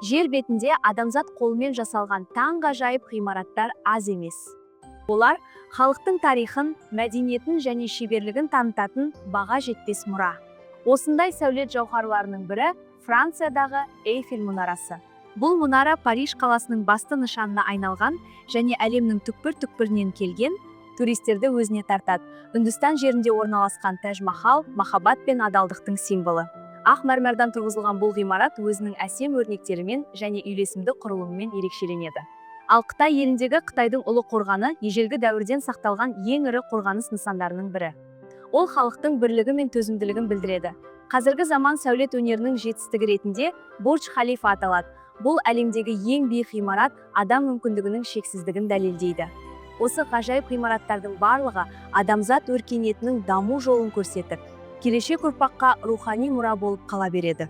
Жер бетінде адамзат қолымен жасалған таңғажайып ғимараттар аз емес. Олар халықтың тарихын, мәдениетін және шеберлігін танытатын баға жетпес мұра. Осындай сәулет жауһарларының бірі Франциядағы Эйфель мұнарасы. Бұл мұнара Париж қаласының басты нышанына айналған және әлемнің түкпір-түкпірінен келген туристерді өзіне тартады. Үндістан жерінде орналасқан Тадж-Махал махаббат пен адалдықтың символы. Ақ мәрмәрдан тұрғызылған бұл ғимарат өзінің әсем өрнектерімен және үйлесімді құрылымымен ерекшеленеді. Ал Қытай еліндегі Қытайдың ұлы қорғаны ежелгі дәуірден сақталған ең ірі қорғаныс нысандарының бірі. Ол халықтың бірлігі мен төзімділігін білдіреді. Қазіргі заман сәулет өнерінің жетістігі ретінде Бурдж-Халифа аталады. Бұл әлемдегі ең биік ғимарат адам мүмкіндігінің шексіздігін дәлелдейді. Осы ғажайып ғимараттардың барлығы адамзат өркениетінің даму жолын көрсетіп, келешек ұрпаққа рухани мұра болып қала береді.